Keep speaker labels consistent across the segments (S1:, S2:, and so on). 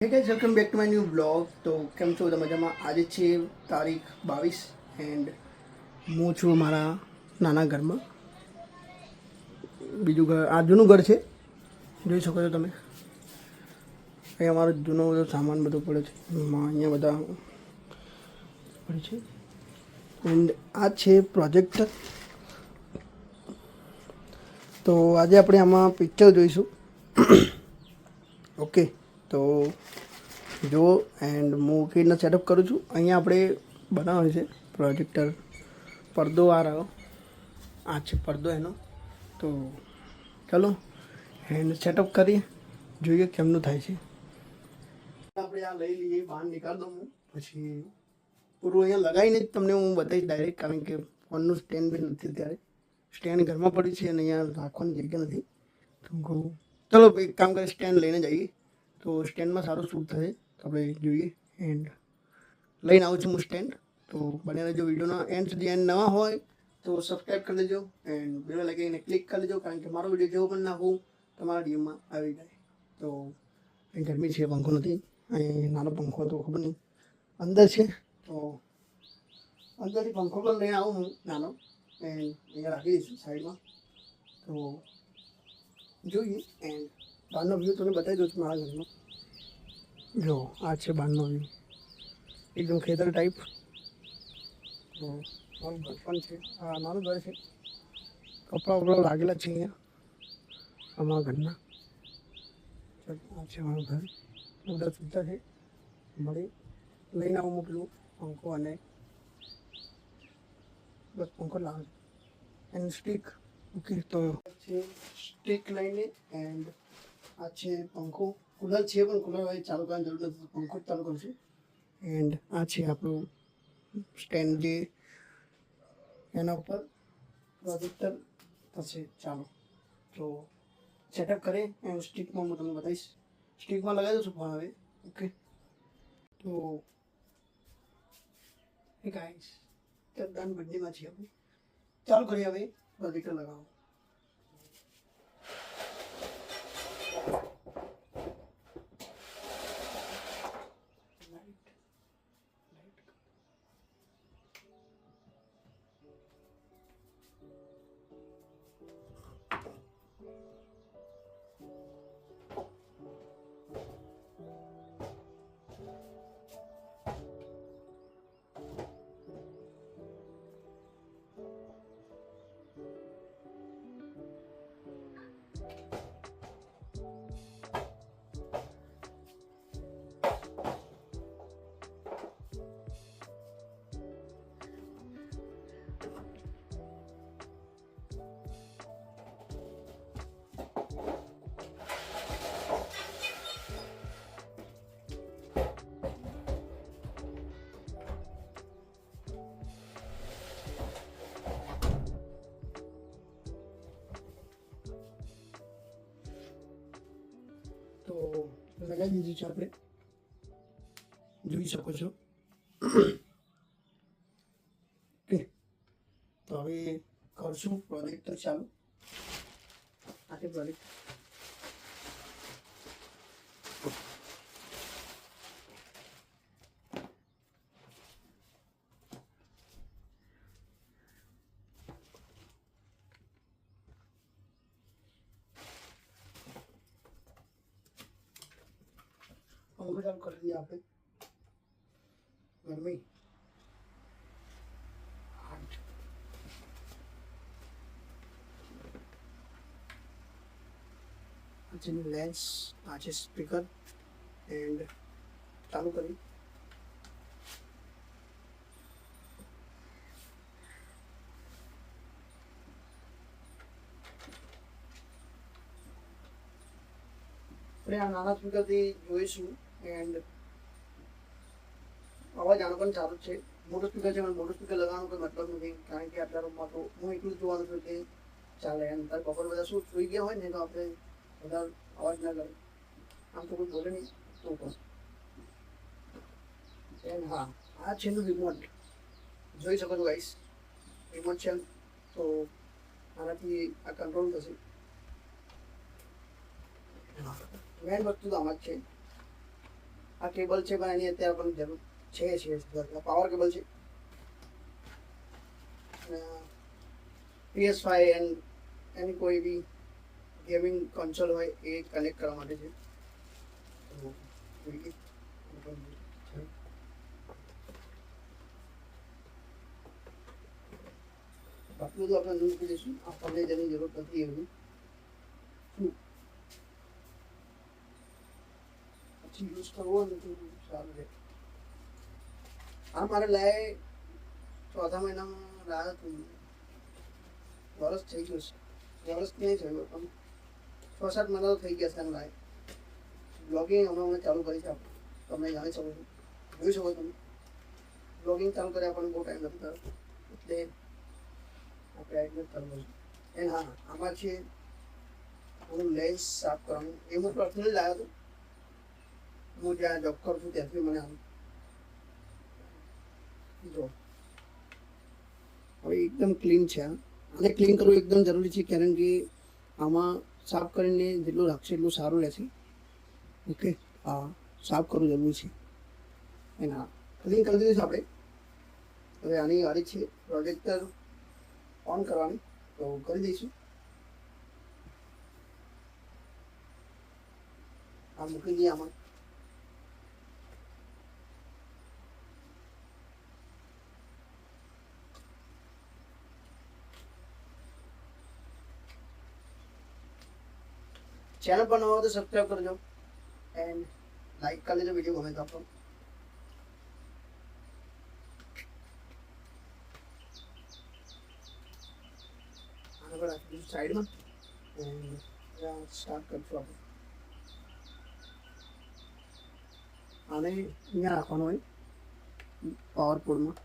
S1: Hey guys welcome back to my new blog. તો કેમ છો બધા મજામાં? આજે છે તારીખ 22 એન્ડ હું છું મારા નાના ઘરમાં. બીજું ઘર આ જૂનું ઘર છે, જોઈ શકો છો તમે. અહીં અમારો જૂનો બધો સામાન બધો પડ્યો છે, અહીંયા બધા પડે છે. એન્ડ આ છે પ્રોજેક્ટર. તો આજે આપણે આમાં પિક્ચર જોઈશું. ઓકે, તો જો એન્ડ હું કેવી રીતના સેટઅપ કરું છું. અહીંયા આપણે બનાવે છે પ્રોજેક્ટર. પડદો આ રહ્યો, આ છે પડદો એનો. તો ચાલો એન્ડ સેટઅપ કરીએ, જોઈએ કેમનું થાય છે. આપણે આ લઈ લઈએ, બહાર નીકાળ દઉં હું, પછી પૂરું અહીંયા લગાવીને જ તમને હું બતાવીશ ડાયરેક્ટ, કારણ કે ફોનનું સ્ટેન્ડ બી નથી. ત્યારે સ્ટેન્ડ ઘરમાં પડ્યું છે અને અહીંયા રાખવાની જગ્યા નથી. તો હું કહું ચલો એક કામ કરીએ, સ્ટેન્ડ લઈને જઈએ તો સ્ટેન્ડમાં સારું શૂટ થશે. તો આપણે જોઈએ એન્ડ લઈને આવું છું હું સ્ટેન્ડ. તો બને રહેજો વિડીયોના એન્ડ સુધી. એન્ડ નવા હોય તો સબસ્ક્રાઈબ કરી લેજો એન્ડ બેલ લાગીને ક્લિક કરી લેજો, કારણ કે મારો વિડીયો જેવો પણ નાખું તમારા ડીએમમાં આવી જાય. તો અહીં ગરમી છે, પંખો નથી. અહીં નાનો પંખો તો ખબર નહીં અંદર છે, તો અંદરથી પંખો પણ લઈને આવું હું નાનો, એન્ડ અહીંયા રાખી દઈશું સાઈડમાં. તો જોઈએ એન્ડ બહારનો વ્યૂ તમને બતાવી દઉં છું મારા ઘરનો. જો આ છે બહારનો વ્યૂ, એકદમ ખેતર ટાઈપ. તો મારું ઘર પણ છે, આ મારું ઘર છે. કપડાં વપડા લાગેલા છે અહીંયા અમારા ઘરના. આ છે મારું ઘર, બધા સુવિધા છે. મળી લઈને આવું મોકલું પંખો અને બસ પંખો લાવે એન્ડ સ્ટીક. ઓકે, તો છે સ્ટીક લઈને એન્ડ આ છે પંખો. કુલર છે પણ કુલર હવે ચાલુ કરવાની જરૂર નથી, પંખો જ ચાલુ કરશું. એન્ડ આ છે આપણું સ્ટેન્ડ, જે એના ઉપર પ્રોજેક્ટર થશે. ચાલો તો સેટઅપ કરીએ એન્ડ સ્ટીકમાં હું તમને બતાવીશ. સ્ટીકમાં લગાવી દઉં છું ફોન હવે. ઓકે, તો એ ગાઈસ તદ્દન બંનેમાં છીએ આપણે. ચાલુ કરીએ હવે પ્રોજેક્ટર લગાવો. તો લગાવી દીધું છે આપણે, જોઈ શકો છો. ઓકે, તો હવે કરશું પ્રોજેક્ટર ચાલુ. આ છે પ્રોજેક્ટ. પંખો ચાલુ કરી દઈએ આપણે. ગરમી આ છે લેન્સ, આ છે સ્પીકર એન્ડ ચાલુ કરી. આપણે આ નાના સ્પીકરથી જોઈશું એન્ડ અવાજ આનો પણ ચાલુ છે. મોટું સ્પીકર છે પણ મોટું સ્પીકર લગાવવાનો કોઈ મતલબ નથી, કારણ કે આટલા રૂમમાં તો હું એટલું જ જોવાનું છું કે ચાલે. એમ તાર બપોર બધા શું સુઈ ગયા હોય ને, તો આપણે બધા અવાજ ના કરે. આમ તો કોઈ બોલે નહીં તો પણ. એન્ડ હા, આ છે એનું રિમોટ, જોઈ શકો છો ગાઈસ. રિમોટ છે, તો આનાથી આ કંટ્રોલ થશે. મેન વસ્તુ તો આમાં જ છે. આ કેબલ છે પણ એની અત્યારે પણ જરૂર છે પાવર કેબલ છે. PS5 એન્ડ એની કોઈ બી ગેમિંગ કન્સોલ હોય એ કનેક્ટ કરવા માટે છે. બાકી બધું આપણે મૂકી દઈશું, આપણને જેની જરૂર નથી એવું પછી યુઝ કરવો હોય તો સારું રહે. આ મારે લાય ચોથા મહિનામાં લાવ્યો હતું, વર્ષ થઈ ગયું છે, વર્ષ નહીં થયું પણ 6-7 મહિના તો થઈ ગયા છે. લાય બ્લોગિંગ હમણાં ચાલુ કરી છે આપણે, તમે જાણી શકો છો, જોઈ શકો તમે બ્લોગિંગ ચાલુ કર્યા પણ બહુ ટાઈમ નથી થયો એટલે આપણે એડમિટ કરવું છે. હા, આમાં છે હું લેન્સ સાફ કરવાનું, એ હું પર્સનલી લાવ્યો હતો. હું જ્યાં જોબ કરું છું ત્યાંથી મને આમ જો હવે એકદમ ક્લીન છે. આને ક્લીન કરવું એકદમ જરૂરી છે, કારણ કે આમાં સાફ કરીને જેટલું રાખશે એટલું સારું રહેશે. ઓકે, હા, સાફ કરવું જરૂરી છે. એના ક્લીન કરી દીધું છે આપણે. હવે આની વારી છે પ્રોજેક્ટર ઓન કરવાની, તો કરી દઈશું. આ મૂકી દઈએ આમાં. ચેનલ પર નવા હોય તો સબસ્ક્રાઈબ કરજો એન્ડ લાઈક કરી લેજો વિડીયો ગમે તો આપણો. આના પર રાખીશું સાઈડમાં એન્ડ સ્ટાર્ટ કરશું આપણે. આને અહીંયા રાખવાનું હોય પાવર પોડમાં.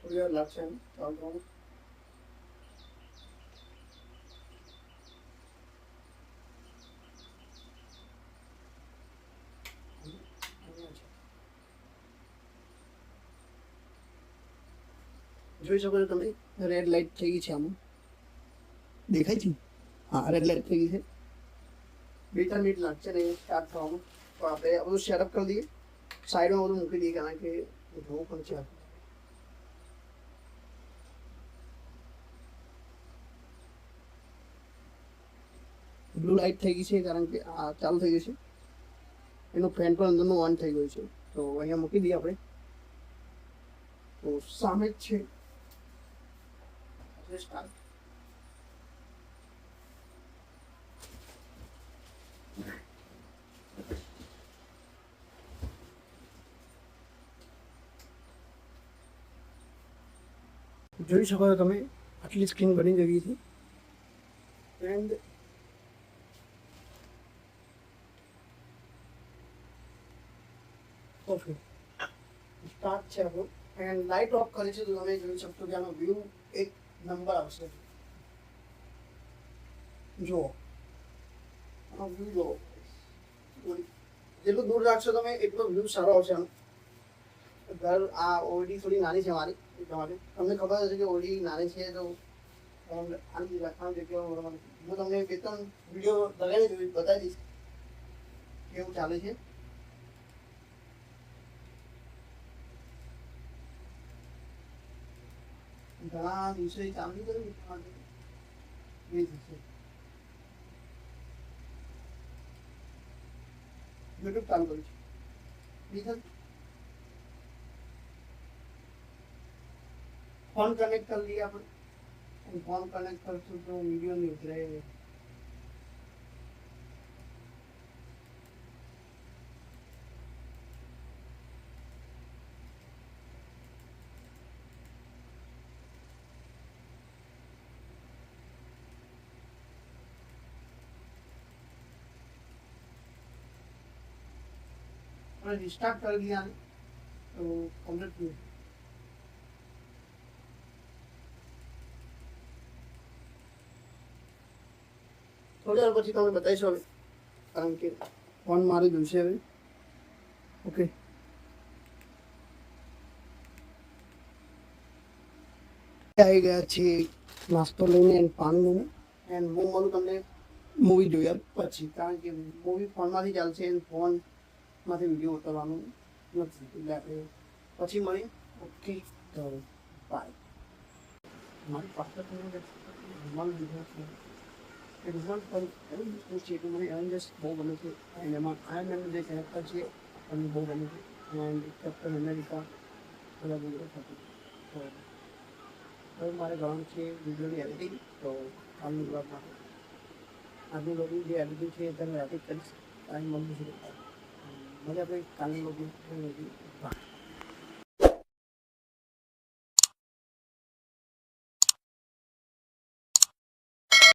S1: થોડી વાર લાગશે એમ ચાલુ થવાનું. જોઈ શકો છો તમે, રેડ લાઇટ થઈ ગઈ છે. આમાં દેખાય છે, હા, રેડ લાઇટ થઈ ગઈ છે. 2-3 મિનિટ લાગશે ને સ્ટાર્ટ થવામાં. તો આપણે આ બધું સેટઅપ કરી દઈએ, સાઈડમાં બધું મૂકી દઈએ, કારણ કે જોવું પણ છે. બ્લુ લાઇટ થઈ ગઈ છે, કારણ કે આ ચાલુ થઈ ગયું છે. એનું ફેન પણ અંદરનું ઓન થઈ ગયું છે, તો અહીંયા મૂકી દઈએ આપણે. તો સામે જ છે સ્ટાર્ટ. જોઈ શકો છો તમે, આટલી સ્ક્રીન બની ગઈ છે એન્ડ ઓકે સ્ટાર્ટ છે આપણું. એન્ડ લાઇટ ઓફ કરી છે તો તમે જોઈ શકશો કે આનો વ્યૂ એક નંબર આવશે. જુઓ આનો વ્યૂ જુઓ, જેટલું દૂર રાખશો તમે એટલો વ્યૂ સારો આવશે. આનો ઘર આ ઓરડી થોડી નાની છે મારી, એટલા માટે તમને ખબર હશે કે ઓરડી નાની છે તો આની રાખવાની જગ્યાઓ હું તમને 2-3 વિડીયો લગાવી બતાવી દઈશ કેવું ચાલે છે. ઘણા દિવસે ચાલુ કર્યું યુટ્યુબ ચાલુ કર્યું છે. બીજા ફોન કનેક્ટ કરી લઈએ આપણે. ફોન કનેક્ટ કરશું તો વિડીયો નહીં ઉતરે. રિસ્ટાર્ટ કરી दिया तो कम्प्लीट नहीं. થોડી વાર પછી તમને બતાવીશું હવે, કારણ કે ફોન મારી જોઈશે હવે. ઓકે, આવી ગયા છીએ નાસ્તો લઈને એન્ડ પાણી લઈને એન્ડ હું મળું તમને મૂવી જોયા પછી, કારણ કે મૂવી ફોનમાંથી ચાલશે એન્ડ ફોનમાંથી વિડીયો ઉતારવાનું નથી, એટલે આપણે પછી મળી. ઓકે, તો બાય. મારી પાસે જમવાનું લીધું છે, રિઝલ્ટ પણ એવું વસ્તુ છે કે મને એવેન્જર્સ બહુ ગમે છે એન્ડ એમાં આયર્ન મેનનું જે કેરેક્ટર છે મને બહુ ગમે છે એન્ડ કેપ્ટન અમેરિકા બધા બહુ હતું. તો હવે મારે કરવાનું છે વિડીયોની એડિટિંગ. તો કાલનું બ્લોગમાં આજનું બ્લોગનું જે એડિટિંગ છે એ તમે એડિટ કરીશ ટાઈમ મળશે. મજા આપણે કાલનું બ્લોગમાં